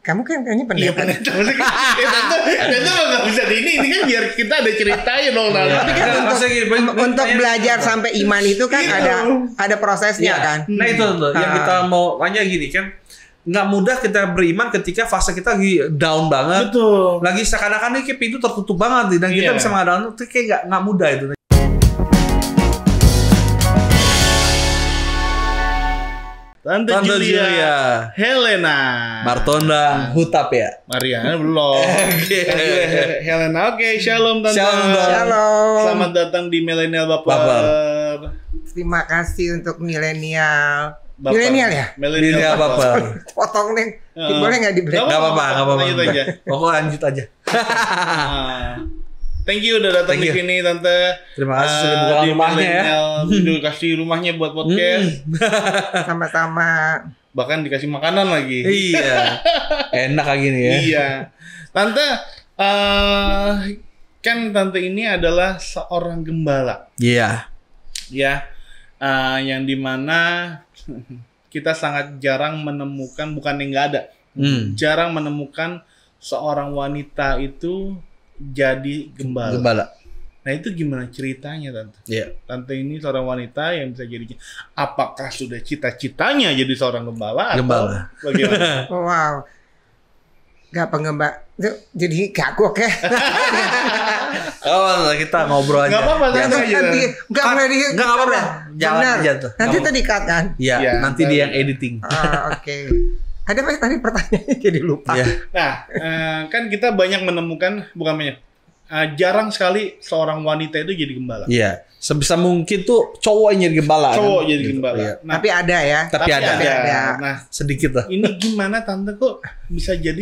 Kamu kan kayaknya Iya pendeta. pendeta. Tentu nggak bisa di ini kan biar kita ada ceritanya dong. Tapi kan untuk belajar sampai iman itu kan Gitu. ada prosesnya kan. Nah itu tuh yang kita mau tanya gini kan, nggak mudah kita beriman ketika fase kita lagi down banget, Betul. lagi seakan-akan ini kayak pintu tertutup banget dan kita Iya. bisa mengadakan itu kayak nggak mudah itu. Tante Julia, Helena, Martonda, Hutap ya. Mariana belum. Oke. Helena, oke, shalom Tante. Shalom. Shalom. Selamat datang di Millennial Baper. Terima kasih untuk milenial. Baper. Milenial ya? Milenial Baper. Potong nih. Boleh nggak di break? Nggak Nggak apa-apa. Lanjut aja. Pokoknya lanjut aja. Thank you udah datang Thank di you. sini Tante. Terima kasih sudah buka Di rumahnya ya. Millennial, udah kasih rumahnya buat podcast. Sama-sama. Bahkan dikasih makanan lagi. Iya. Enak kayak gini ya. Iya. Tante, kan Tante ini adalah seorang gembala. Iya. Ya, yang dimana kita sangat jarang menemukan, bukan yang nggak ada, jarang menemukan seorang wanita itu jadi gembala. Gembala. Nah itu gimana ceritanya Tante? Iya. Tante ini seorang wanita yang bisa jadi, apakah sudah cita-citanya jadi seorang gembala? Gembala. Atau bagaimana? Wow. Gak pengembang. Jadi kagok ya. Oh, kita ngobrol aja. Nggak apa-apa, Ya. santai aja. Nanti nggak boleh di. Nggak apa-apa. Jalan Benar. aja tuh. Nanti Nggak tadi cut kan. Iya, Iya, nanti dia yang editing. Oke. Ada apa tadi pertanyaannya jadi lupa. Iya. Nah, kan kita banyak menemukan, bukan banyak, jarang sekali seorang wanita itu jadi gembala. Iya. Sebisa mungkin tuh cowok yang jadi gembala. Cowok kan? jadi Gitu. gembala. Iya. Nah, Tapi ada ya. Tapi ada. Nah, Sedikit lah. ini gimana Tante kok bisa jadi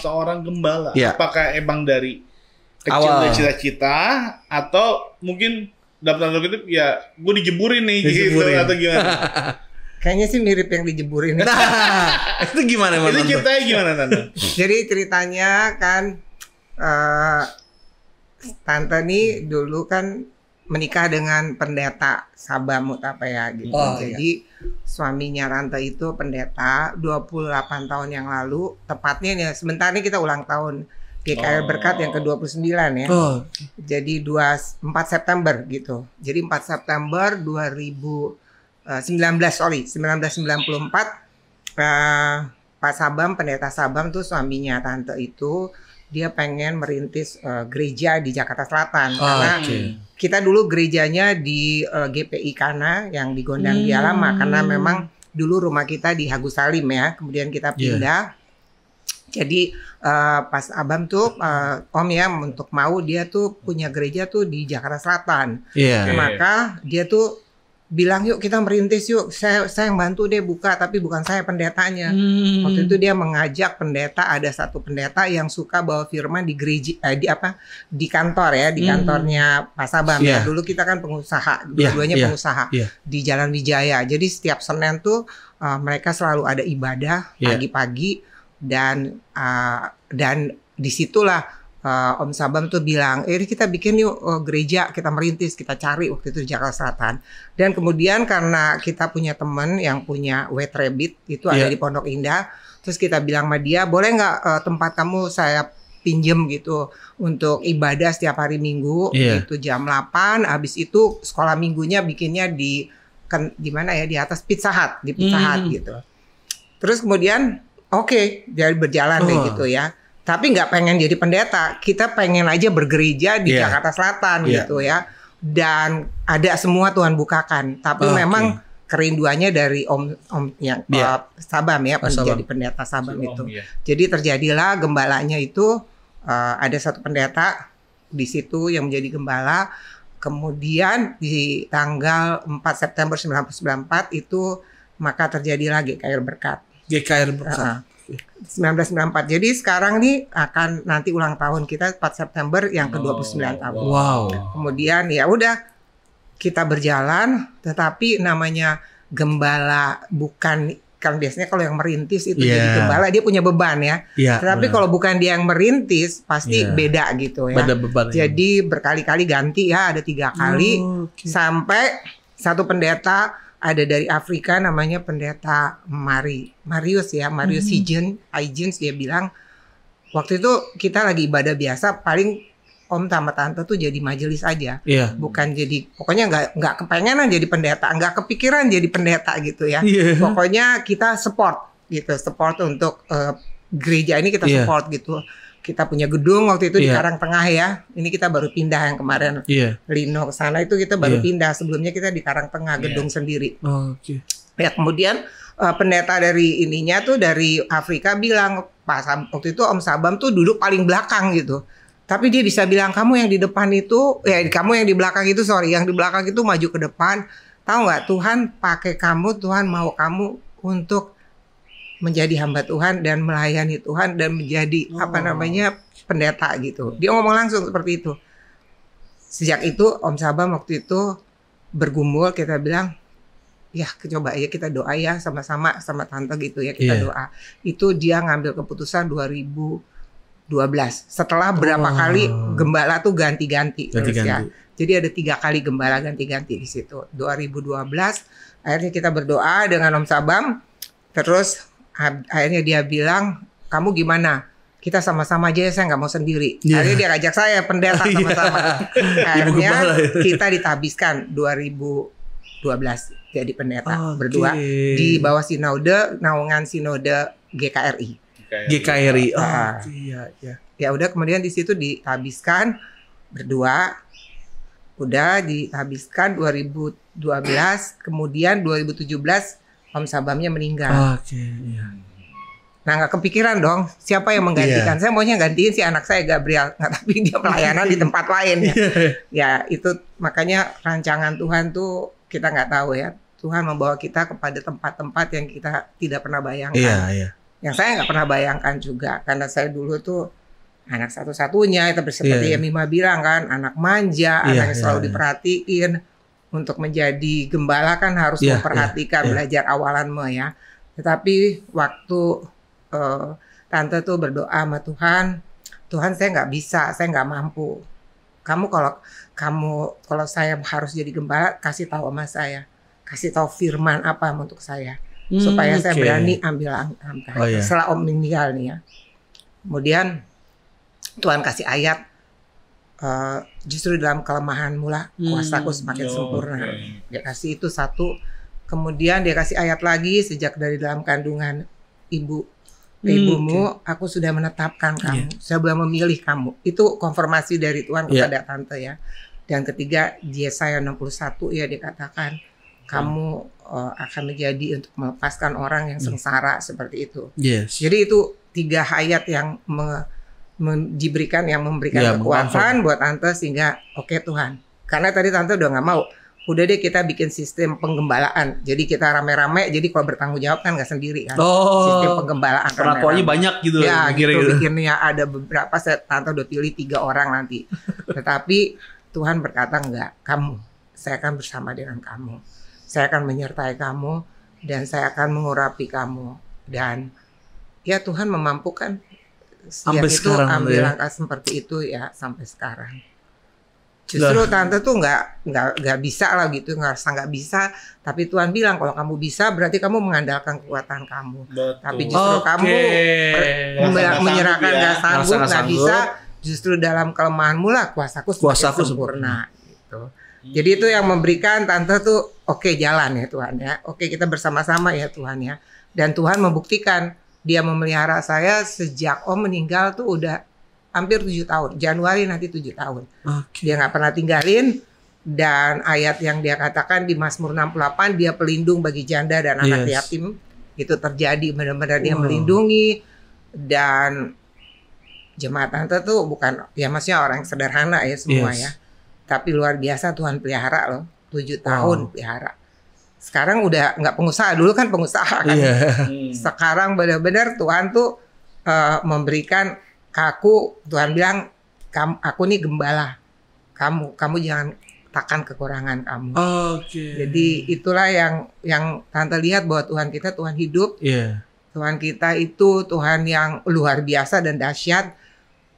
seorang gembala? Iya. Apakah emang dari kecil Awal. udah cita-cita atau mungkin dalam tanda kutip ya gue dijeburin nih Dijeburin. gitu atau gimana? Kayaknya sih mirip yang dijeburin. Nah, itu gimana Mas? Itu ceritanya gimana Tante? Jadi ceritanya kan tante nih dulu kan menikah dengan pendeta Sabam apa ya gitu. Oh, Jadi suaminya tante itu pendeta 28 tahun yang lalu. Tepatnya nih sebentar nih kita ulang tahun GKR Berkat yang ke-29 ya. Oh, Jadi 4 September gitu. Jadi 4 September 1994 Pak Sabam, pendeta Sabam tuh suaminya tante itu dia pengen merintis gereja di Jakarta Selatan karena kita dulu gerejanya di GPI Kana yang di Gondang Dia Lama karena memang dulu rumah kita di Agus Salim ya, kemudian kita pindah. Jadi pas Abam tuh Om ya untuk mau dia tuh punya gereja tuh di Jakarta Selatan. iya. Maka dia tuh bilang yuk kita merintis yuk. Saya yang bantu deh buka tapi bukan saya pendetanya. Waktu itu dia mengajak pendeta, ada satu pendeta yang suka bawa firman di gereja di kantor ya, di kantornya Pak Sabam ya. Dulu kita kan pengusaha, dua-duanya pengusaha di Jalan Wijaya. Jadi setiap Senin tuh mereka selalu ada ibadah pagi-pagi. Dan disitulah Om Sabam tuh bilang, kita bikin yuk gereja, kita merintis, kita cari waktu itu di Jakarta Selatan. Dan kemudian karena kita punya teman yang punya Wet Rabbit itu ada di Pondok Indah, terus kita bilang sama dia, boleh nggak tempat kamu saya pinjem gitu untuk ibadah setiap hari Minggu, itu jam 8. Habis itu sekolah minggunya bikinnya di mana ya, di atas Pizza Hut, di Pizza Hut gitu. Terus kemudian Oke, jadi berjalan deh gitu ya. Tapi nggak pengen jadi pendeta. Kita pengen aja bergereja di Jakarta Selatan gitu ya. Dan ada semua Tuhan bukakan. Tapi memang kerinduannya dari Om yang Sabam ya, menjadi pendeta Sabam itu. Jadi terjadilah gembalanya itu ada satu pendeta di situ yang menjadi gembala. Kemudian di tanggal 4 September 1994 itu maka terjadilah GKR Berkat. GKR Berkat. 1994. Jadi sekarang nih akan nanti ulang tahun kita 4 September yang ke-29 tahun. Wow. Kemudian ya udah kita berjalan, tetapi namanya gembala bukan, kan biasanya kalau yang merintis itu jadi gembala dia punya beban ya. Tetapi kalau bukan dia yang merintis pasti beda gitu ya. Beda beban. Jadi berkali-kali ganti ya, ada 3 kali sampai satu pendeta ada dari Afrika namanya pendeta Marius Huygens, dia bilang waktu itu kita lagi ibadah biasa, paling om sama tante tuh jadi majelis aja, bukan jadi, pokoknya nggak kepengenan jadi pendeta, nggak kepikiran jadi pendeta gitu ya. Pokoknya kita support untuk gereja ini, kita support gitu. Kita punya gedung waktu itu di Karangtengah ya. Ini kita baru pindah yang kemarin Lino ke sana itu kita baru pindah. Sebelumnya kita di Karangtengah gedung sendiri. Ya kemudian pendeta dari ininya tuh dari Afrika bilang, waktu itu Om Sabam tuh duduk paling belakang gitu. Tapi dia bisa bilang, kamu yang di depan itu, kamu yang di belakang itu, yang di belakang itu maju ke depan. Tahu nggak, Tuhan pakai kamu, Tuhan mau kamu untuk menjadi hamba Tuhan dan melayani Tuhan dan menjadi pendeta gitu. Dia ngomong langsung seperti itu. Sejak itu Om Sabam waktu itu bergumul, kita bilang, ya coba ya kita doa ya sama-sama sama tante gitu ya, kita doa. Itu dia ngambil keputusan 2012. Setelah berapa kali gembala tuh ganti-ganti terus ya. Jadi ada 3 kali gembala ganti-ganti di situ. 2012 akhirnya kita berdoa dengan Om Sabam. Terus akhirnya dia bilang, kamu gimana? Kita sama-sama aja ya, saya nggak mau sendiri. Akhirnya dia ngajak saya pendeta sama-sama. Akhirnya kita ditabiskan 2012 jadi pendeta berdua di bawah naungan sinode GKRI. Ya udah, kemudian di situ ditabiskan berdua, udah dihabiskan 2012, kemudian 2017 Om Sabamnya meninggal. Nah nggak kepikiran dong siapa yang menggantikan. Saya maunya gantiin si anak saya Gabriel, tapi dia pelayanan di tempat lain ya. Ya itu makanya rancangan Tuhan tuh kita nggak tahu ya. Tuhan membawa kita kepada tempat-tempat yang kita tidak pernah bayangkan. Yang saya nggak pernah bayangkan juga, karena saya dulu tuh anak satu-satunya, itu seperti yang Mima bilang kan, anak manja, anak yang selalu diperhatiin. Untuk menjadi gembala kan harus memperhatikan, belajar awalan ya. Tetapi waktu tante tuh berdoa sama Tuhan, saya nggak bisa, saya nggak mampu. Kalau saya harus jadi gembala, kasih tahu sama saya, kasih tahu firman apa untuk saya. Supaya saya berani ambil langkah. Setelah Om meninggal nih ya. Kemudian Tuhan kasih ayat, justru dalam kelemahanmu lah kuasaku semakin sempurna. Dia kasih itu satu. Kemudian dia kasih ayat lagi, sejak dari dalam kandungan ibumu aku sudah menetapkan kamu, saya sudah memilih kamu. Itu konfirmasi dari Tuhan kepada tante ya. Dan ketiga, Yesaya 61 ya dikatakan, kamu akan menjadi untuk melepaskan orang yang sengsara seperti itu. Jadi itu 3 ayat yang memberikan kekuatan buat tante sehingga oke Tuhan. Karena tadi tante udah nggak mau. Udah deh kita bikin sistem penggembalaan. Jadi kita rame-rame. Jadi kalau bertanggung jawab kan nggak sendiri kan. Sistem penggembalaan. Perlakuannya banyak gitu. Ya gitu bikinnya ada beberapa. Tante udah pilih 3 orang nanti. Tetapi Tuhan berkata enggak. Saya akan bersama dengan kamu. Saya akan menyertai kamu. Dan saya akan mengurapi kamu. Dan ya Tuhan memampukan. Sampai sekarang ambil langkah seperti itu ya sampai sekarang. Justru tante tuh nggak bisa lah gitu, nggak bisa. Tapi Tuhan bilang kalau kamu bisa berarti kamu mengandalkan kekuatan kamu. Tapi justru kamu menyerahkan nggak sanggup, nggak bisa. Justru dalam kelemahanmu lah kuasaku sempurna. Gitu. Jadi itu yang memberikan tante tuh oke, jalan ya Tuhan ya. Oke, kita bersama-sama ya Tuhan ya. Dan Tuhan membuktikan dia memelihara saya sejak Om meninggal tuh udah hampir 7 tahun. Januari nanti 7 tahun. Dia nggak pernah tinggalin. Dan ayat yang dia katakan di Mazmur 68, dia pelindung bagi janda dan anak yatim. Itu terjadi, benar-benar dia melindungi. Dan jemaat tante tuh bukan, ya maksudnya orang sederhana ya semua ya. Tapi luar biasa Tuhan pelihara loh. 7 tahun pelihara. Sekarang udah nggak pengusaha, dulu kan pengusaha kan. Sekarang benar-benar Tuhan tuh memberikan ke aku, Tuhan bilang, aku nih gembala, kamu jangan takkan kekurangan kamu. Jadi itulah yang tante lihat bahwa Tuhan kita Tuhan hidup, Tuhan kita itu Tuhan yang luar biasa dan dahsyat.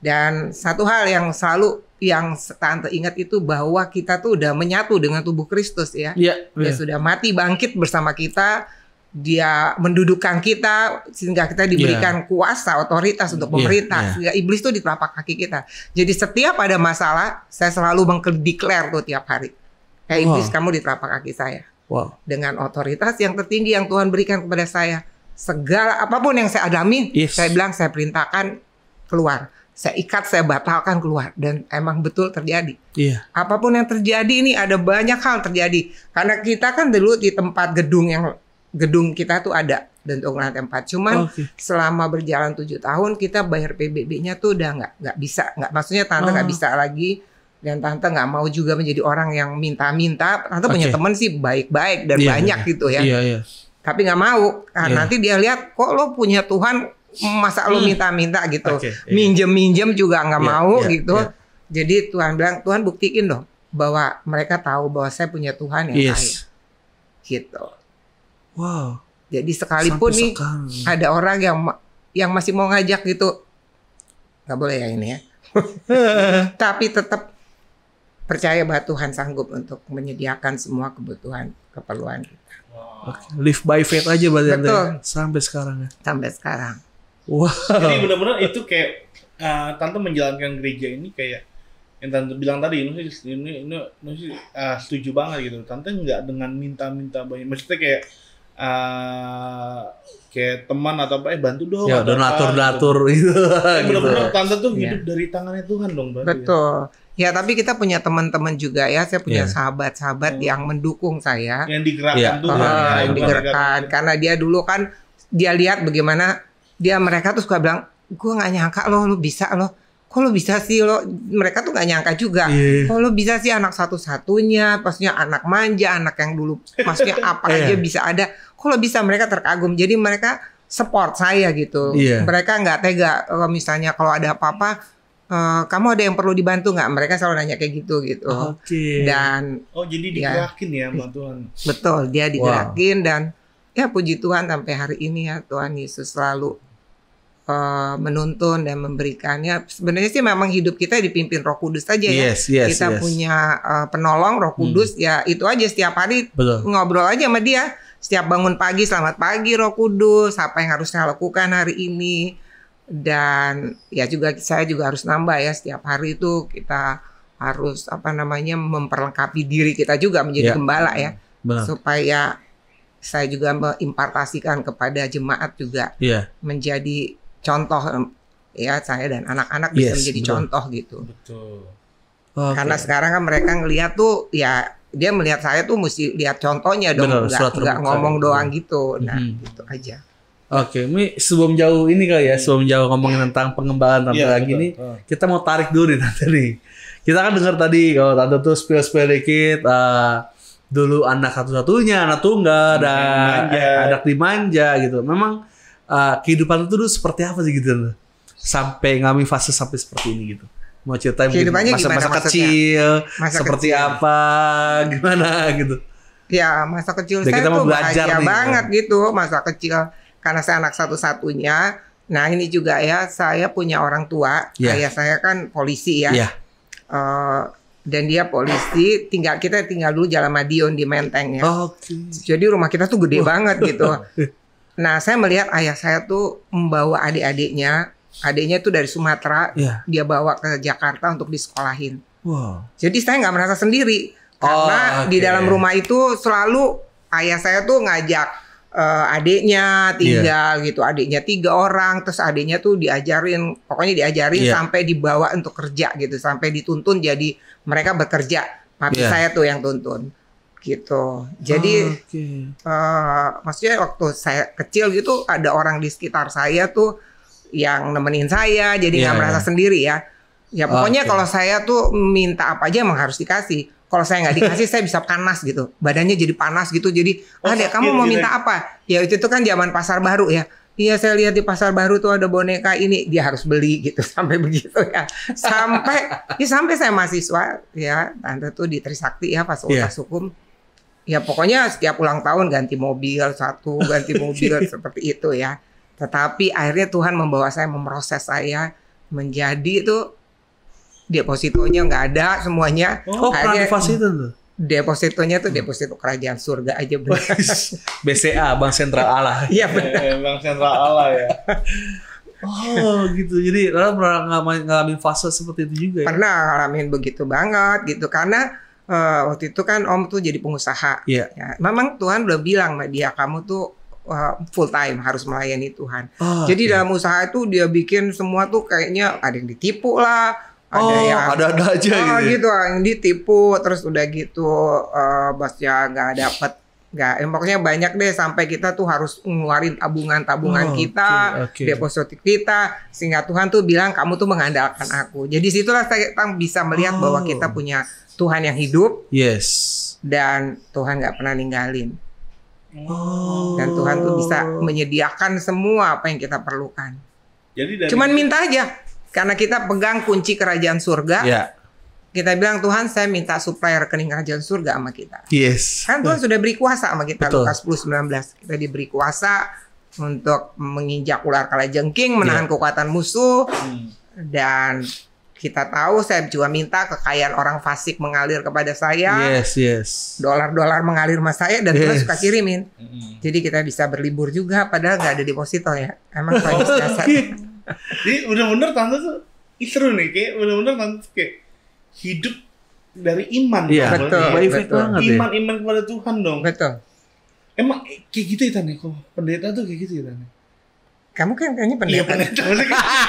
Dan satu hal yang selalu yang tante ingat itu bahwa kita tuh udah menyatu dengan tubuh Kristus ya. Iya. Dia sudah mati bangkit bersama kita. Dia mendudukkan kita sehingga kita diberikan kuasa, otoritas untuk memerintah. Sehingga iblis itu di telapak kaki kita. Jadi setiap ada masalah, saya selalu mengdeklar tuh tiap hari. Iblis, kamu di telapak kaki saya. Wow. Dengan otoritas yang tertinggi yang Tuhan berikan kepada saya. Segala apapun yang saya alami, saya bilang, saya perintahkan keluar. Saya ikat, saya batalkan keluar. Dan emang betul terjadi. Iya. Apapun yang terjadi ini ada banyak hal terjadi. Karena kita kan dulu di tempat gedung kita tuh ada untuk lantai 4. Cuman selama berjalan 7 tahun kita bayar PBB-nya tuh udah nggak bisa. Maksudnya tante nggak bisa lagi. Dan tante nggak mau juga menjadi orang yang minta-minta. Tante punya teman sih baik-baik dan banyak gitu ya. Iya. Tapi nggak mau. Karena nanti dia lihat kok lo punya Tuhan, masa lo minta-minta gitu. Minjem-minjem juga nggak mau gitu. Jadi Tuhan bilang, Tuhan buktiin dong bahwa mereka tahu bahwa saya punya Tuhan yang kaya. Gitu. Wow. Jadi sekalipun nih ada orang yang masih mau ngajak gitu, nggak boleh ya ini ya. Tapi tetap percaya bahwa Tuhan sanggup untuk menyediakan semua kebutuhan, keperluan kita. Live by faith aja berarti. Betul. Sampai sekarang ya. Sampai sekarang. Wow. Jadi benar-benar itu kayak tante menjalankan gereja ini kayak yang tante bilang tadi, ini setuju banget gitu. Tante nggak dengan minta-minta banyak. Maksudnya kayak teman atau apa, bantu dong. Ya, donatur gitu. Benar-benar tante tuh hidup dari tangannya Tuhan dong berarti. Betul. Ya, tapi kita punya teman-teman juga ya. Saya punya sahabat-sahabat yang mendukung saya. Yang digerakkan Tuhan. Yang digerakkan. Karena dia dulu kan, dia lihat bagaimana mereka tuh suka bilang, gue nggak nyangka lo bisa lo. Kok lo bisa sih lo? Mereka tuh nggak nyangka juga. Kok lo bisa sih anak satu-satunya, maksudnya anak manja, anak yang dulu maksudnya apa aja bisa ada. Kok lo bisa? Mereka terkagum. Jadi mereka support saya gitu. Mereka nggak tega kalau misalnya kalau ada apa-apa, kamu ada yang perlu dibantu nggak? Mereka selalu nanya kayak gitu. Dan jadi digerakin ya sama Tuhan. Betul, dia digerakin dan ya puji Tuhan sampai hari ini ya Tuhan Yesus selalu menuntun dan memberikannya. Sebenarnya sih memang hidup kita dipimpin Roh Kudus aja ya. Kita punya penolong Roh Kudus, ya itu aja setiap hari ngobrol aja sama dia. Setiap bangun pagi, selamat pagi Roh Kudus, apa yang harus saya lakukan hari ini. Dan ya juga saya juga harus nambah ya, setiap hari itu kita harus memperlengkapi diri kita juga menjadi gembala ya. Supaya saya juga mengimpartasikan kepada jemaat juga menjadi contoh ya, saya dan anak-anak bisa menjadi contoh gitu. Betul. Karena sekarang kan mereka ngelihat tuh ya, dia melihat saya tuh mesti lihat contohnya dong, nggak ngomong doang gitu. Nah, gitu aja. Oke, ini sebelum jauh ini kali ya, sebelum jauh ngomongin tentang pengembangan tante lagi nih, kita mau tarik dulu nih tante nih. Kita kan dengar tadi kalau tante tuh spill dikit, dulu anak satu-satunya, anak tunggal, dan anak dimanja gitu. Memang kehidupan itu dulu seperti apa sih gitu, sampai ngami fase sampai seperti ini gitu. Mau ceritain masa kecil, seperti apa, gimana gitu. Ya, masa kecil dan saya tuh bahagia nih, banget gitu, masa kecil. Karena saya anak satu-satunya. Nah ini juga ya, saya punya orang tua. Ayah saya kan polisi ya. Dan dia polisi, kita tinggal dulu Jalan Madiun di Menteng ya. Jadi rumah kita tuh gede banget gitu. Nah saya melihat ayah saya tuh membawa adik-adiknya. Adiknya tuh dari Sumatera, dia bawa ke Jakarta untuk disekolahin. Jadi saya nggak merasa sendiri. Karena di dalam rumah itu selalu ayah saya tuh ngajak adiknya tinggal gitu. Adiknya 3 orang, terus adiknya tuh diajarin sampai dibawa untuk kerja gitu. Sampai dituntun jadi mereka bekerja. Papi saya tuh yang tuntun gitu. Jadi maksudnya waktu saya kecil gitu ada orang di sekitar saya tuh yang nemenin saya, jadi nggak merasa sendiri ya. Ya pokoknya kalau saya tuh minta apa aja emang harus dikasih. Kalau saya nggak dikasih saya bisa panas gitu, badannya jadi panas gitu. Jadi adek kamu mau minta apa? Ya itu tuh kan zaman pasar baru ya. Iya saya lihat di pasar baru tuh ada boneka ini, dia harus beli gitu sampai begitu ya. Sampai saya mahasiswa ya, tante tuh di Trisakti ya, Fakultas Hukum. Ya pokoknya setiap ulang tahun ganti mobil seperti itu ya. Tetapi akhirnya Tuhan membawa saya, memproses saya menjadi tuh depositonya nggak ada semuanya. Oh, pernah di fase itu tuh. Depositonya tuh deposito kerajaan surga aja bener. BCA, Bank Sentral Allah. Iya benar. Bank Sentral Allah ya. Oh gitu. Jadi Rara pernah ngalamin fase seperti itu juga ya? Pernah ngalamin begitu banget gitu karena waktu itu kan Om tuh jadi pengusaha. Iya. Ya, memang Tuhan udah bilang sama dia kamu tuh full time harus melayani Tuhan. Jadi dalam usaha itu dia bikin semua tuh kayaknya ada yang ditipu lah. Ada yang ada aja gitu yang ditipu terus udah gitu bosnya nggak dapet pokoknya banyak deh sampai kita tuh harus ngeluarin tabungan kita deposito kita sehingga Tuhan tuh bilang kamu tuh mengandalkan aku. Jadi situlah kita bisa melihat bahwa kita punya Tuhan yang hidup dan Tuhan nggak pernah ninggalin dan Tuhan tuh bisa menyediakan semua apa yang kita perlukan. Jadi cuman minta aja. Karena kita pegang kunci kerajaan surga, kita bilang Tuhan saya minta supaya rekening kerajaan surga sama kita. Kan Tuhan sudah beri kuasa sama kita. Lukas 10:19 kita diberi kuasa untuk menginjak ular kalajengking, menahan kekuatan musuh, dan kita tahu saya juga minta kekayaan orang fasik mengalir kepada saya, dolar-dolar mengalir sama saya dan Tuhan suka kirimin. Jadi kita bisa berlibur juga, padahal nggak ada deposito ya. Emang banyak dasar. Jadi bener-bener tante tuh seru nih, kayak bener-bener tante tuh kayak hidup dari iman. Iya, betul. Iman kepada Tuhan dong. Betul. Emang kayak gitu ya Tante, kok pendeta tuh kayak gitu ya Tante? Kamu kan kayaknya pendeta. Iya pendeta.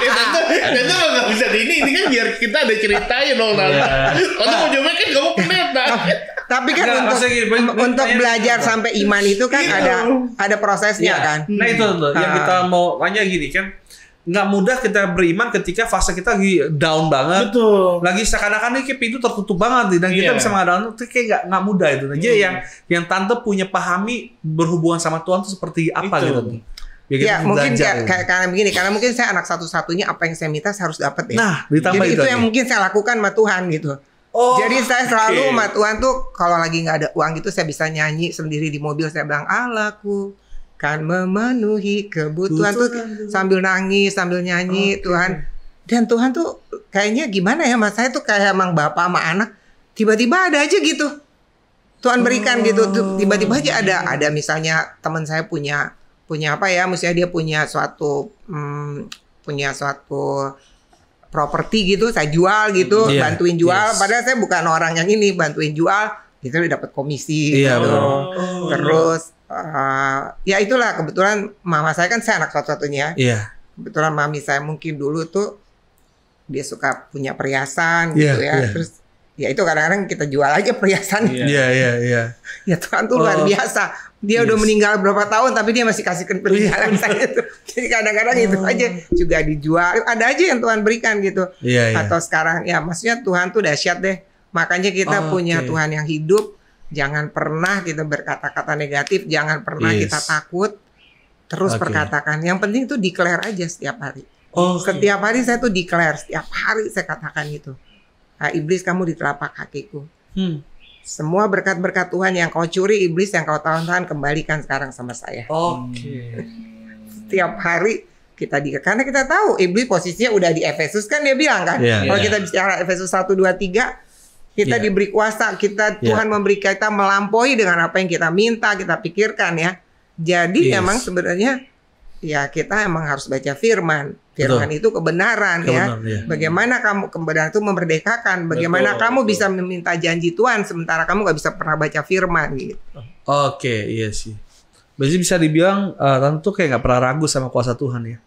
Tante nggak bisa di ini kan biar kita ada ceritanya dong Tante. Tante mau jawabnya kan kamu pendeta. Tapi kan untuk belajar sampai iman itu kan ada prosesnya kan. Nah itu tuh yang kita mau tanya gini kan. Nggak mudah kita beriman ketika fase kita lagi down banget. Betul. Lagi seakan-akan ini kayak pintu tertutup banget dan kita bisa mengadakan itu kayak nggak mudah itu. Jadi yang tante punya pahami berhubungan sama Tuhan itu seperti apa gitu. Ya mungkin karena begini, karena mungkin saya anak satu-satunya apa yang saya minta saya harus dapat ya. Nah, ditambah jadi itu yang mungkin saya lakukan sama Tuhan gitu. Jadi saya selalu sama Tuhan tuh kalau lagi nggak ada uang gitu saya bisa nyanyi sendiri di mobil, saya bilang Allahku kan memenuhi kebutuhan tuh sambil nangis sambil nyanyi Tuhan. Dan Tuhan tuh kayaknya gimana ya mas, saya tuh kayak emang bapak sama anak, tiba-tiba ada aja gitu Tuhan berikan gitu. Tiba-tiba aja ada misalnya teman saya punya apa ya, misalnya dia punya suatu properti gitu, saya jual gitu, bantuin jual, padahal saya bukan orang yang ini, bantuin jual itu udah dapat komisi gitu. Terus ya itulah kebetulan mama saya kan saya anak satu-satunya. Kebetulan mami saya mungkin dulu tuh dia suka punya perhiasan gitu ya. Terus ya itu kadang-kadang kita jual aja perhiasan. Ya Tuhan tuh luar biasa. Dia udah meninggal berapa tahun tapi dia masih kasihkan peninggalan saya tuh. Jadi kadang-kadang itu aja juga dijual. Ada aja yang Tuhan berikan gitu. Atau sekarang ya maksudnya Tuhan tuh dahsyat deh. Makanya kita punya Tuhan yang hidup. Jangan pernah kita berkata-kata negatif, jangan pernah kita takut. Terus perkatakan. Yang penting itu declare aja setiap hari. Setiap hari saya tuh declare, setiap hari saya katakan gitu. Iblis kamu di telapak kakiku. Semua berkat-berkat Tuhan yang kau curi, iblis yang kau tahan-tahan, kembalikan sekarang sama saya. Setiap hari kita karena kita tahu iblis posisinya udah di Efesus kan dia bilang kan. Kalau kita bicara Efesus 1, 2, 3 kita diberi kuasa, Tuhan memberi kita melampaui dengan apa yang kita minta, kita pikirkan ya. Jadi emang sebenarnya ya kita emang harus baca firman. Firman itu kebenaran ya. Bagaimana kebenaran itu memerdekakan. Bagaimana kamu bisa meminta janji Tuhan sementara kamu gak bisa pernah baca firman gitu. Iya sih. Berarti bisa dibilang tentu kayak gak pernah ragu sama kuasa Tuhan ya.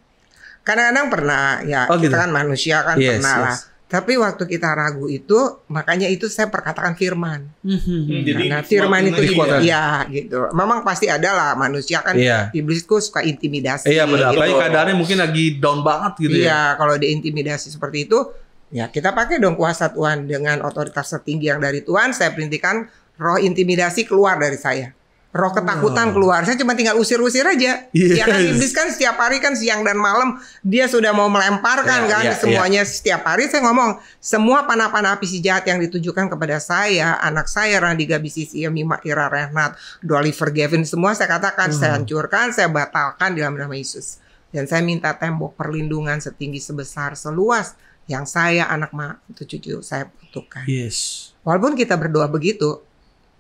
Kadang-kadang pernah ya. Kita kan manusia kan pernah lah. Tapi waktu kita ragu itu, makanya itu saya perkatakan firman. Karena firman itu ya gitu. Memang pasti ada lah manusia kan. Iblis itu suka intimidasi. Iya benar. Apalagi keadaannya mungkin lagi down banget gitu ya. Iya, kalau diintimidasi seperti itu, ya kita pakai dong kuasa Tuhan dengan otoritas tertinggi yang dari Tuhan. Saya perintahkan roh intimidasi keluar dari saya. Roh ketakutan keluar. Saya cuma tinggal usir-usir aja. Ya kan iblis kan setiap hari kan siang dan malam dia sudah mau melemparkan semuanya. Setiap hari saya ngomong semua panah-panah api si jahat yang ditujukan kepada saya, anak saya Randy Gabisisi, Mima Ira Renat, Doliver Gavin, semua saya katakan saya hancurkan, saya batalkan dalam nama Yesus. Dan saya minta tembok perlindungan setinggi sebesar seluas yang saya anak cucu saya butuhkan. Yes. Walaupun kita berdoa begitu,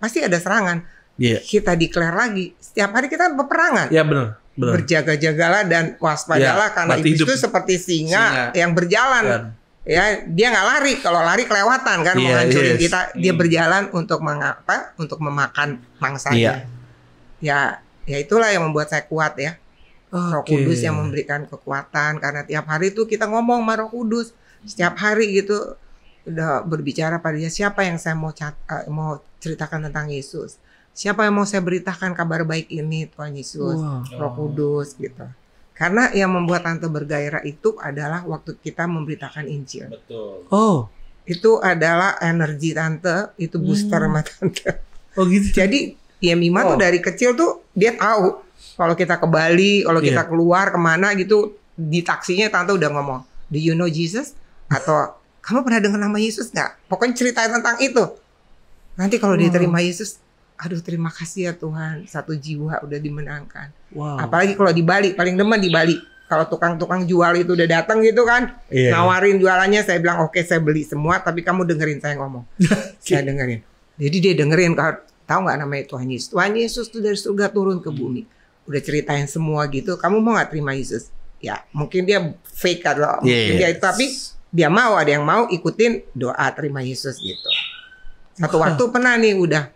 pasti ada serangan. Iya. Kita declare lagi. Setiap hari kita peperangan. Ya benar. Berjaga-jagalah dan waspadalah karena iblis itu seperti singa yang berjalan. Ya, dia nggak lari. Kalau lari kelewatan kan mau hancurin kita. Dia berjalan untuk mengapa? Untuk memakan mangsanya. Ya itulah yang membuat saya kuat ya. Roh Kudus yang memberikan kekuatan karena tiap hari itu kita ngomong sama Roh Kudus. Setiap hari gitu udah berbicara pada dia, siapa yang saya mau ceritakan tentang Yesus. Siapa yang mau saya beritakan kabar baik ini, Tuhan Yesus. Roh Kudus gitu. Karena yang membuat tante bergairah itu adalah waktu kita memberitakan Injil. Betul. Itu adalah energi tante, itu booster sama tante. Gitu. Jadi ya Mima tuh dari kecil tuh dia tahu. Kalau kita ke Bali, kalau kita keluar kemana gitu, di taksinya tante udah ngomong, do you know Jesus? Atau kamu pernah dengar nama Yesus nggak? Pokoknya ceritain tentang itu. Nanti kalau diterima Yesus, aduh terima kasih ya Tuhan, 1 jiwa udah dimenangkan. Apalagi kalau di Bali, paling demen di Bali. Kalau tukang-tukang jual itu udah datang gitu kan, nawarin jualannya, saya bilang oke, saya beli semua, tapi kamu dengerin saya ngomong. Saya dengerin. Jadi dia dengerin, tahu nggak namanya Tuhan Yesus? Tuhan Yesus tuh dari surga turun ke bumi. Udah ceritain semua gitu, kamu mau gak terima Yesus? Ya mungkin dia fake atau mungkin dia itu, tapi dia mau, ada yang mau ikutin doa terima Yesus gitu. Satu waktu pernah nih udah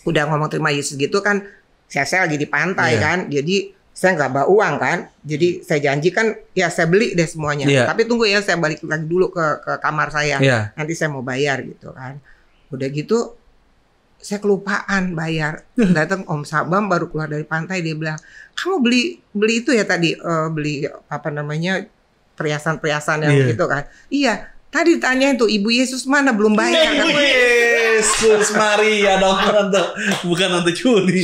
ngomong terima Yesus gitu kan, saya lagi di pantai kan, jadi saya nggak bawa uang kan, jadi saya janji kan ya saya beli deh semuanya, tapi tunggu ya saya balik lagi dulu ke kamar saya, nanti saya mau bayar gitu kan. Udah gitu saya kelupaan bayar. Datang Om Sabam baru keluar dari pantai, dia bilang, kamu beli itu ya tadi, beli apa namanya perhiasan yang gitu kan. Iya, tadi ditanyain tuh Ibu Yesus mana belum bayar. Ibu Yesus Maria dong tante, bukan tante Juli.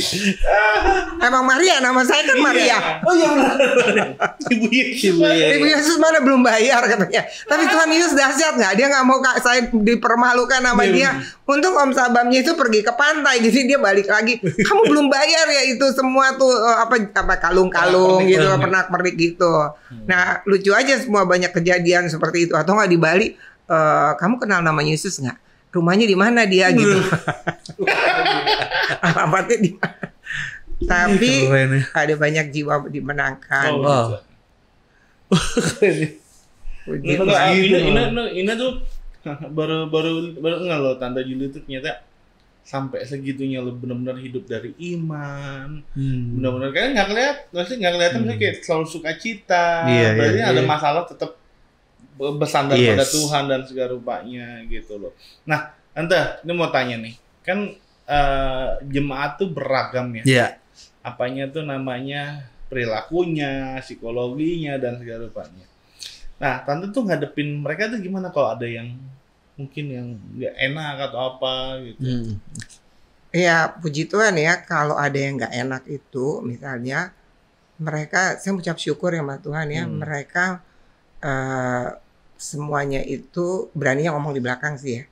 Emang Maria, nama saya kan Maria. Oh iya benar. Ibu Yesus mana belum bayar katanya. Tapi Tuhan Yesus dahsyat nggak? Dia nggak mau saya dipermalukan sama dia. Untung Om Sabamnya itu pergi ke pantai, jadi dia balik lagi. Kamu belum bayar ya itu semua tuh apa kalung-kalung gitu, pernak-pernik gitu. Nah lucu aja semua, banyak kejadian seperti itu. Atau nggak di Bali, kamu kenal nama Yesus nggak? Rumahnya di mana dia gitu? Alamatnya di mana? Tapi ada banyak jiwa dimenangkan. Ini tuh baru enggak loh, Tante Juli itu ternyata sampai segitunya lo benar-benar hidup dari iman. Benar-benar kan nggak kelihatan kayak selalu sukacita. Berarti ada masalah tetap bersandar pada Tuhan dan segala rupanya gitu loh. Nah, Tante, ini mau tanya nih. Kan jemaat tuh beragam ya. Apanya tuh namanya, perilakunya, psikologinya dan segala rupanya. Nah, Tante tuh ngadepin mereka tuh gimana kalau ada yang mungkin yang nggak enak atau apa gitu? Ya, puji Tuhan ya, kalau ada yang nggak enak itu, misalnya mereka, saya mengucap syukur ya sama Tuhan ya, mereka semuanya itu beraninya ngomong di belakang sih ya.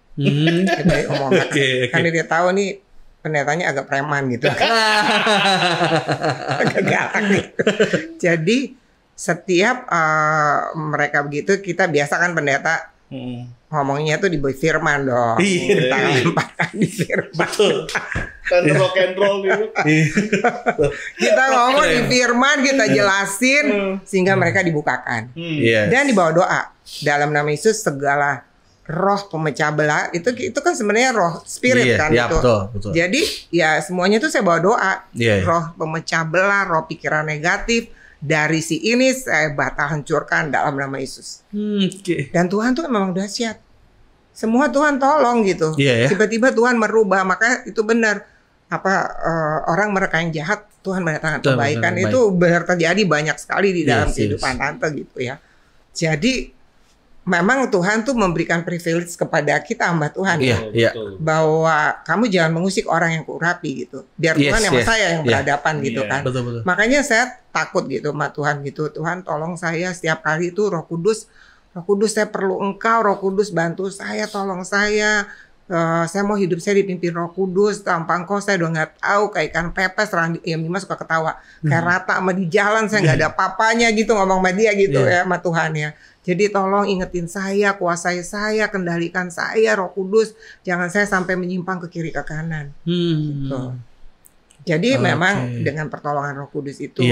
Omongan. Karena dia tahu nih pendetanya agak preman gitu. Agak galak gitu. Jadi setiap mereka begitu, kita biasa kan pendeta ngomongnya tuh di firman dong. Kita lemparkan di firman. Kan rock and roll gitu. Kita ngomong di firman, kita jelasin sehingga mereka dibukakan. Dan dibawa doa dalam nama Yesus, segala roh pemecah belah itu kan sebenarnya roh spirit kan itu. Betul. Jadi ya semuanya itu saya bawa doa. Roh pemecah belah, roh pikiran negatif dari si ini saya batal hancurkan dalam nama Yesus. Dan Tuhan tuh memang dahsyat. Semua Tuhan tolong gitu. Tiba-tiba Tuhan merubah, maka itu benar. Orang mereka yang jahat Tuhan mendatangkan kebaikan. Itu benar terjadi banyak sekali di dalam kehidupan tante gitu ya. Jadi memang Tuhan tuh memberikan privilege kepada kita hamba Tuhan bahwa kamu jangan mengusik orang yang kurapi gitu, biar Tuhan yang sama saya yang berhadapan gitu kan. Betul. Makanya saya takut gitu sama Tuhan gitu. Tuhan tolong saya setiap kali itu Roh Kudus saya perlu Engkau, Roh Kudus bantu saya, tolong saya Saya mau hidup saya dipimpin Roh Kudus, tanpa Engkau saya udah nggak tahu, kayak ikan pepes. Ya Mima suka ketawa, kayak rata sama di jalan, saya nggak ada apa-apanya gitu ngomong sama dia gitu ya, sama Tuhan ya. Jadi tolong ingetin saya, kuasai saya, kendalikan saya Roh Kudus, jangan saya sampai menyimpang ke kiri ke kanan. Gitu. Jadi memang dengan pertolongan Roh Kudus itu,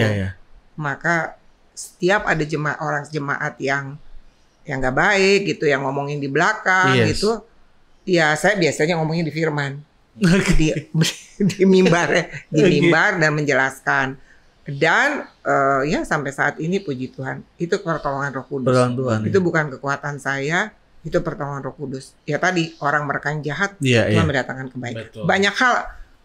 maka setiap ada jemaat yang nggak baik gitu, yang ngomongin di belakang gitu. Ya saya biasanya ngomongnya di firman, di mimbar dan menjelaskan. Dan ya sampai saat ini puji Tuhan itu pertolongan Roh Kudus. Itu bukan kekuatan saya, itu pertolongan Roh Kudus. Ya tadi orang merekan jahat, Tuhan mendatangkan kebaikan. Betul. Banyak hal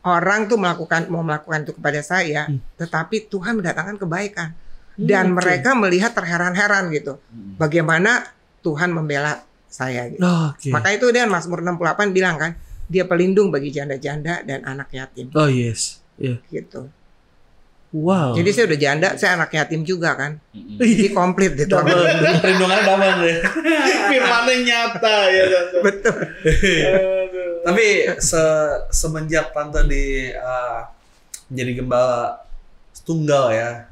orang tuh mau melakukan itu kepada saya, tetapi Tuhan mendatangkan kebaikan. Dan mereka melihat terheran-heran gitu, bagaimana Tuhan membela saya gitu. Maka itu dia Mazmur 68 bilang kan, dia pelindung bagi janda-janda dan anak yatim. Gitu. Wow. Jadi saya udah janda, saya anak yatim juga kan. Jadi komplit gitu. Perlindungannya double deh. Firmannya nyata ya. Betul. Tapi semenjak Tante menjadi gembala tunggal ya,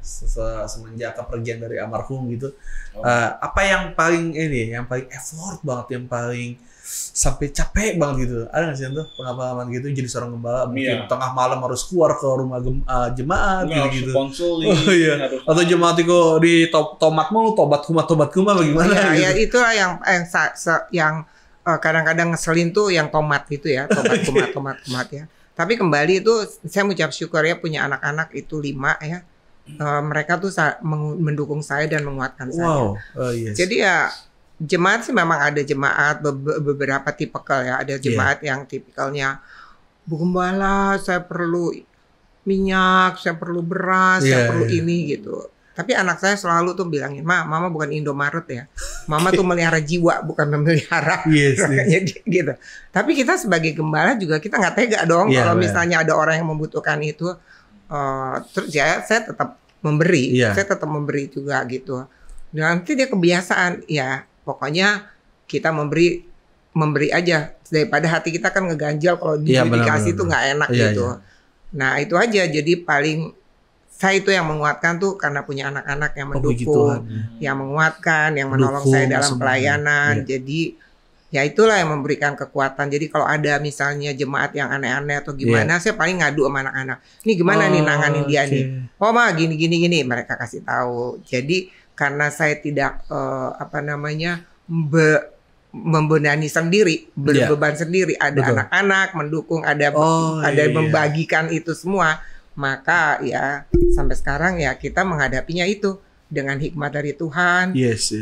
semenjak kepergian dari almarhum gitu, apa yang paling effort banget, yang paling sampai capek banget gitu, ada nggak sih tuh pengalaman gitu jadi seorang gembala, mungkin tengah malam harus keluar ke rumah jemaat gitu, atau jemaat itu di tomat mulu, tobat kuma bagaimana? Ya itulah yang kadang-kadang ngeselin tuh yang tomat itu ya, tomat ya. Tapi kembali itu saya mengucap syukur ya, punya anak-anak itu 5 ya. Mereka tuh mendukung saya dan menguatkan saya. Jadi ya jemaat sih memang ada jemaat beberapa tipikal ya. Ada jemaat yang tipikalnya, Bu Gembala saya perlu minyak, saya perlu beras, saya perlu ini gitu. Tapi anak saya selalu tuh bilangin, Mama bukan Indomaret ya. Mama tuh melihara jiwa, bukan memelihara. Gitu. Tapi kita sebagai gembala juga kita nggak tega dong kalau misalnya ada orang yang membutuhkan itu. Terus ya saya tetap memberi, saya tetap memberi juga gitu. Dan nanti dia kebiasaan, ya pokoknya kita memberi aja, daripada hati kita kan ngeganjal kalau dikasih tuh nggak enak gitu. Nah itu aja, jadi paling saya itu yang menguatkan tuh karena punya anak-anak yang mendukung, yang menguatkan, yang menolong saya dalam pelayanan. Jadi ya itulah yang memberikan kekuatan. Jadi kalau ada misalnya jemaat yang aneh-aneh atau gimana, saya paling ngadu sama anak-anak. Ini gimana nih nanganin dia nih? Oh Ma gini, mereka kasih tahu. Jadi karena saya tidak membebani sendiri, beban sendiri. Ada anak-anak mendukung, ada membagikan itu semua. Maka ya sampai sekarang ya kita menghadapinya itu dengan hikmat dari Tuhan.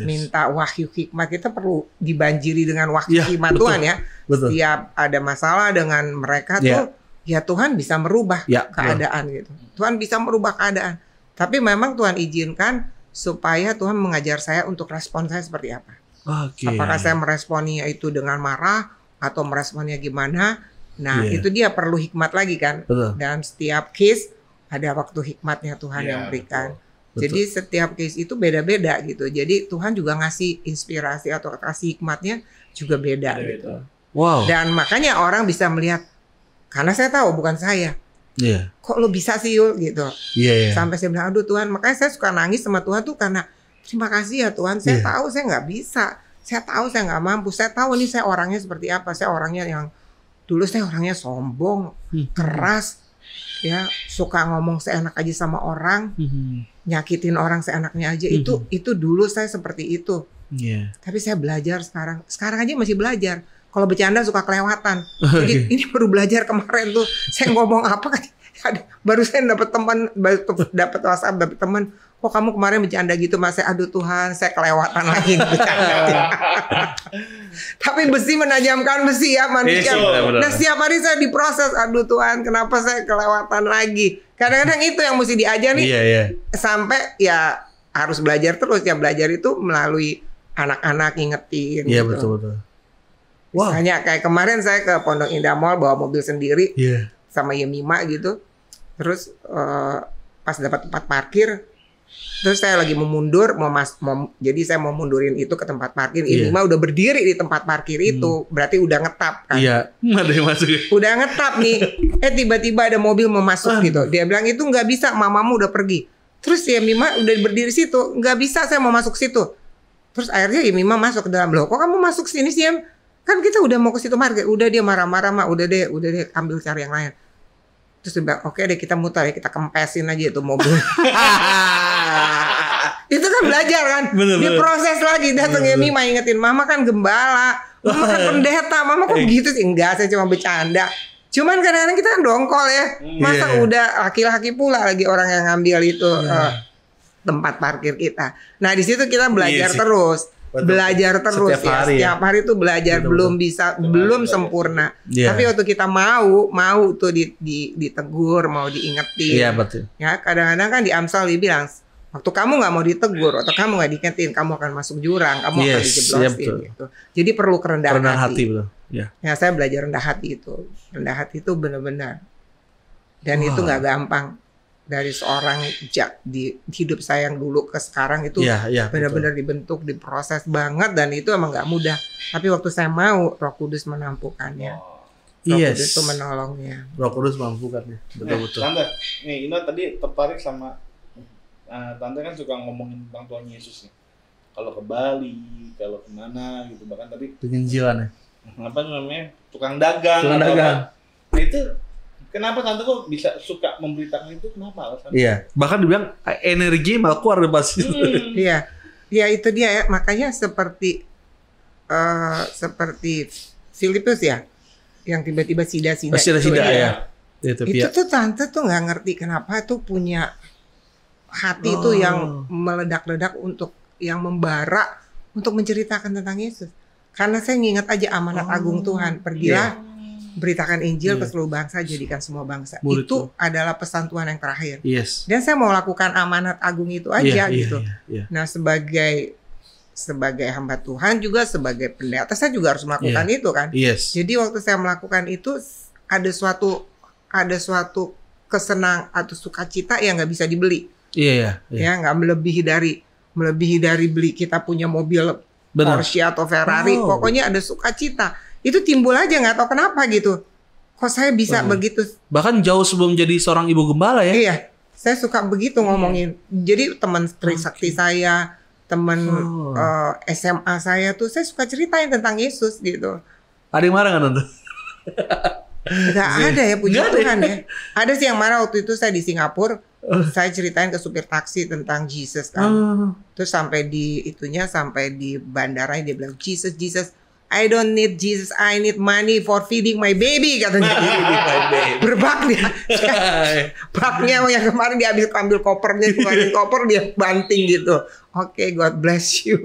Minta wahyu hikmat, kita perlu dibanjiri dengan wahyu hikmat Tuhan ya. Setiap ada masalah dengan mereka tuh ya Tuhan bisa merubah keadaan gitu. Tuhan bisa merubah keadaan. Tapi memang Tuhan izinkan supaya Tuhan mengajar saya untuk respon saya seperti apa. Apakah saya meresponnya itu dengan marah atau meresponnya gimana? Nah itu dia perlu hikmat lagi kan. Dan setiap case ada waktu hikmatnya Tuhan yang berikan. Jadi setiap case itu beda-beda gitu. Jadi Tuhan juga ngasih inspirasi atau kasih hikmatnya juga beda gitu. Dan makanya orang bisa melihat, karena saya tahu bukan saya. Kok lo bisa sih Yul gitu. Sampai saya bilang aduh Tuhan, makanya saya suka nangis sama Tuhan tuh karena terima kasih ya Tuhan. Saya tahu saya nggak bisa. Saya tahu saya nggak mampu. Saya tahu nih saya orangnya seperti apa. Saya orangnya yang dulu saya orangnya sombong, keras, ya suka ngomong seenak aja sama orang, nyakitin orang seenaknya aja. Itu dulu saya seperti itu. Tapi saya belajar sekarang aja masih belajar. Kalau bercanda suka kelewatan. Jadi ini baru belajar kemarin tuh. Saya ngomong apa kan? Baru saya dapat WhatsApp dari teman. Kok kamu kemarin bercanda gitu Mas? Aduh Tuhan, saya kelewatan lagi bercanda. Tapi besi menajamkan besi ya manusia. Nah setiap hari saya diproses. Aduh Tuhan, kenapa saya kelewatan lagi? Kadang-kadang itu yang mesti diajar nih. Sampai ya harus belajar terus. Ya belajar itu melalui anak-anak ngingetin. Iya gitu. betul. Misalnya kayak kemarin saya ke Pondok Indah Mall bawa mobil sendiri sama Yemima gitu. Terus pas dapat tempat parkir, Terus saya lagi mau mundur, jadi saya mau mundurin itu ke tempat parkir. Ini mah udah berdiri di tempat parkir itu, berarti udah ngetap kan? Iya, ada yang masuk. Udah ngetap nih, tiba-tiba ada mobil mau masuk gitu. Dia bilang itu nggak bisa, mamamu udah pergi. Terus ya Mima udah berdiri situ, nggak bisa saya mau masuk situ. Terus akhirnya ya Mima masuk ke dalam. Loh, kok kamu masuk sini sih? Kan kita udah mau ke situ parkir. Udah dia marah-marah mah, udah deh ambil cari yang lain. Terus dia bilang, oke deh kita muter ya, kita kempesin aja itu mobil. Itu kan belajar kan, diproses lagi. Datangnya Mima ingetin, mama kan gembala, mama kan pendeta, mama kok gitu sih? Enggak, saya cuma bercanda. Cuman kadang-kadang kita kan dongkol ya. Masa udah laki-laki pula lagi orang yang ngambil itu tempat parkir kita. Nah di situ kita belajar terus. Belajar terus setiap hari tuh belajar. Belum bisa, belum sempurna. Tapi waktu kita mau tuh ditegur, mau diingetin. Iya betul. Ya kadang-kadang kan di Amsal dibilang, waktu kamu nggak mau ditegur atau kamu nggak diingetin, kamu akan masuk jurang, kamu akan dijeblosin gitu. Jadi perlu kerendahan hati. Betul. Ya saya belajar rendah hati itu. Rendah hati itu benar-benar. Dan itu nggak gampang. Dari seorang di hidup saya yang dulu ke sekarang itu benar-benar dibentuk, diproses banget, dan itu emang nggak mudah. Tapi waktu saya mau, Roh Kudus menampukannya. Roh Kudus itu menolongnya. Roh Kudus menampukannya. Betul-betul. Tante, nih Ina tadi tertarik sama Tante kan suka ngomongin tentang Tuhan Yesus nih. Kalau ke Bali, kalau kemana gitu, bahkan tadi penginjilan ya. Apa namanya? Tukang dagang. Nah itu kenapa Tante kok bisa suka memberitakan itu? Kenapa alasannya? Iya, bahkan dibilang energi malah keluar dari pasti. Iya, ya itu dia ya. Makanya seperti Filipus ya, yang tiba-tiba sida ya. Itu tuh Tante tuh nggak ngerti kenapa tuh punya hati tuh yang meledak-ledak untuk yang membara untuk menceritakan tentang Yesus. Karena saya nginget aja amanat agung Tuhan, pergilah. Beritakan Injil ke seluruh bangsa, jadikan semua bangsa. Itu adalah pesan Tuhan yang terakhir. Dan saya mau lakukan amanat agung itu aja gitu. Nah sebagai hamba Tuhan juga sebagai pendeta saya juga harus melakukan itu kan. Jadi waktu saya melakukan itu ada suatu kesenang atau sukacita yang nggak bisa dibeli. Ya nggak melebihi dari beli kita punya mobil Porsche atau Ferrari. Pokoknya ada sukacita. Itu timbul aja nggak tahu kenapa gitu. Kok saya bisa begitu? Bahkan jauh sebelum jadi seorang ibu gembala ya? Iya, saya suka begitu ngomongin. Jadi teman Trisakti saya, teman SMA saya tuh saya suka ceritain tentang Yesus gitu. Ada yang marah nggak Tante? Nggak ada ya, puji Tuhan ya. Ada sih yang marah waktu itu saya di Singapura. Saya ceritain ke supir taksi tentang Jesus kan. Terus sampai di bandaranya dia bilang, Jesus, I don't need Jesus, I need money for feeding my baby katanya. Berbak dia. Baknya yang kemarin dia habis ambil kopernya, keluarin koper dia banting gitu. Oke, God bless you.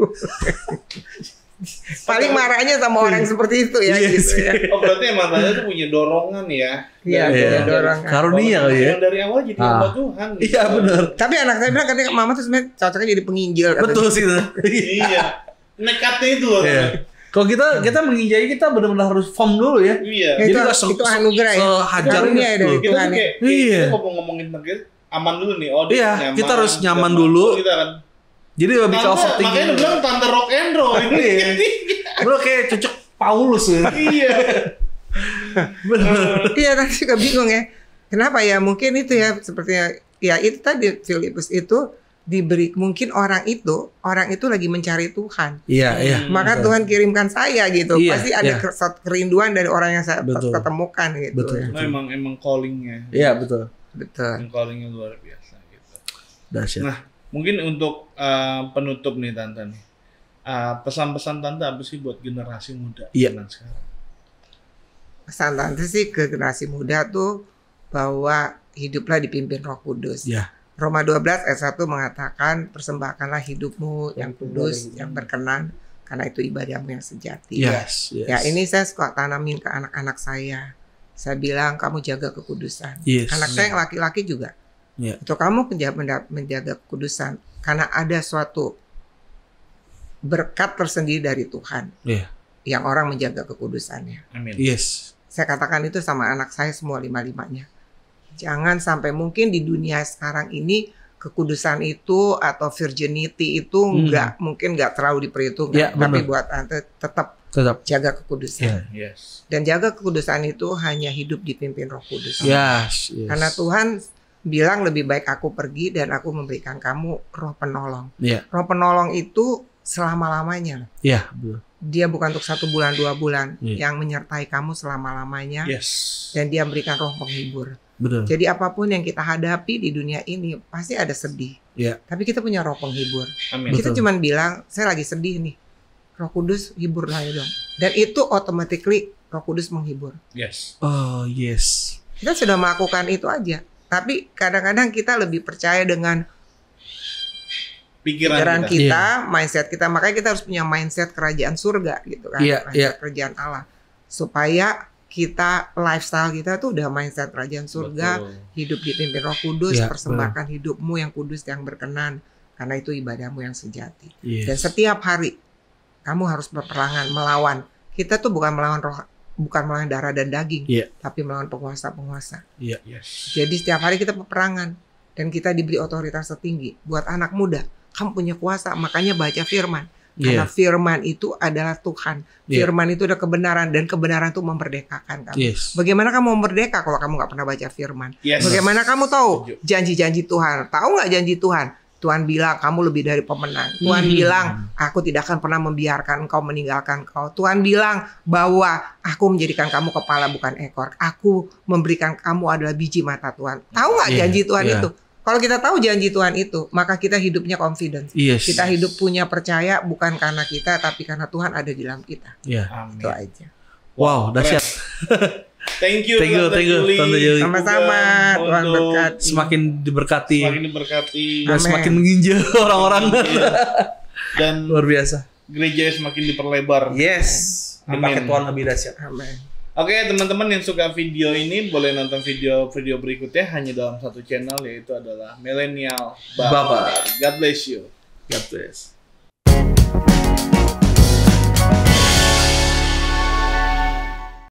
Paling marahnya sama orang seperti itu ya gitu ya. Oh berarti emang Tante tuh punya dorongan ya. Iya, punya dorongan. Karunia kali ya. Dari awal jadi hamba Tuhan. Iya benar. Tapi anak saya bilang katanya mama tuh sebenarnya cocoknya jadi penginjil. Betul sih. Iya. Nekatnya itu loh. Kalau kita menginjai kita benar-benar harus form dulu ya. Iya. Jadi itu anugerah ya. Sehajarnya dari Tuhan. Kita ngomongin tentang aman dulu nih. Iya, kita harus nyaman dulu. Kita kan. Jadi lebih ke overthinking. Makanya lu bilang Tante rock and roll ini. Bro kayak cocok Paulus ya. Iya. Iya, tapi juga bingung ya. Kenapa ya? Mungkin itu ya sepertinya ya itu tadi Filipus itu diberi, mungkin orang itu lagi mencari Tuhan. Iya. Maka Tuhan kirimkan saya gitu. Pasti ada kerinduan dari orang yang saya ketemukan gitu. Betul. Emang callingnya. Iya betul. Callingnya luar biasa gitu. Dahsyat. Nah, mungkin untuk penutup nih Tante nih. Pesan-pesan Tante apa sih buat generasi muda sekarang? Pesan Tante sih ke generasi muda tuh bahwa hiduplah dipimpin Roh Kudus. Roma 12 ayat 1 mengatakan persembahkanlah hidupmu yang kudus, yang berkenan, karena itu ibadahmu yang sejati. Yes. Ya ini saya suka tanamin ke anak-anak saya. Saya bilang kamu jaga kekudusan. Anak saya yang laki-laki juga. Untuk kamu menjaga kekudusan, karena ada suatu berkat tersendiri dari Tuhan yang orang menjaga kekudusannya. Amin. Saya katakan itu sama anak saya semua 5-5-nya. Jangan sampai mungkin di dunia sekarang ini kekudusan itu atau virginity itu mungkin nggak terlalu diperhitungkan, tapi buat Tante tetap jaga kekudusan. Dan jaga kekudusan itu hanya hidup dipimpin Roh Kudus. Karena Tuhan bilang lebih baik aku pergi dan aku memberikan kamu Roh Penolong. Roh Penolong itu selama-lamanya. Dia bukan untuk 1 bulan 2 bulan, yang menyertai kamu selama-lamanya. Dan dia memberikan roh penghibur. Jadi apapun yang kita hadapi di dunia ini pasti ada sedih. Tapi kita punya roh penghibur. Kita cuma bilang, saya lagi sedih nih. Roh Kudus hibur saya dong. Dan itu automatically Roh Kudus menghibur. Kita sudah melakukan itu aja. Tapi kadang-kadang kita lebih percaya dengan pikiran kita, mindset kita. Makanya kita harus punya mindset kerajaan surga gitu kan. Mindset kerajaan Allah. Supaya kita, lifestyle kita tuh udah mindset kerajaan surga. Hidup dipimpin Roh Kudus. Persembahkan hidupmu yang kudus, yang berkenan. Karena itu ibadahmu yang sejati. Dan setiap hari kamu harus berperangan melawan. Kita tuh bukan melawan darah dan daging, tapi melawan penguasa-penguasa. Jadi setiap hari kita peperangan dan kita diberi otoritas tertinggi. Buat anak muda, kamu punya kuasa, makanya baca firman. Karena firman itu adalah Tuhan. Firman itu adalah kebenaran, dan kebenaran itu memerdekakan kamu. Bagaimana kamu merdeka kalau kamu nggak pernah baca firman? Bagaimana kamu tahu janji-janji Tuhan? Tahu nggak janji Tuhan? Tuhan bilang kamu lebih dari pemenang. Tuhan bilang aku tidak akan pernah membiarkan engkau meninggalkan kau. Tuhan bilang bahwa aku menjadikan kamu kepala bukan ekor. Aku memberikan kamu adalah biji mata Tuhan. Tahu nggak janji Tuhan itu? Kalau kita tahu janji Tuhan itu, maka kita hidupnya confidence. Kita hidup punya percaya bukan karena kita, tapi karena Tuhan ada di dalam kita. Itu aja. Wow, dahsyat. Thank you Tante Yuli. Sama-sama. Tuhan berkati. Semakin diberkati. Dan Amen. semakin menginjil orang-orang. Dan luar biasa. Gereja semakin diperlebar. Dipakai Tuhan lebih dahsyat. Amin. Oke, teman-teman yang suka video ini boleh nonton video berikutnya hanya dalam satu channel, yaitu adalah Millennial Babar. God bless you. God bless.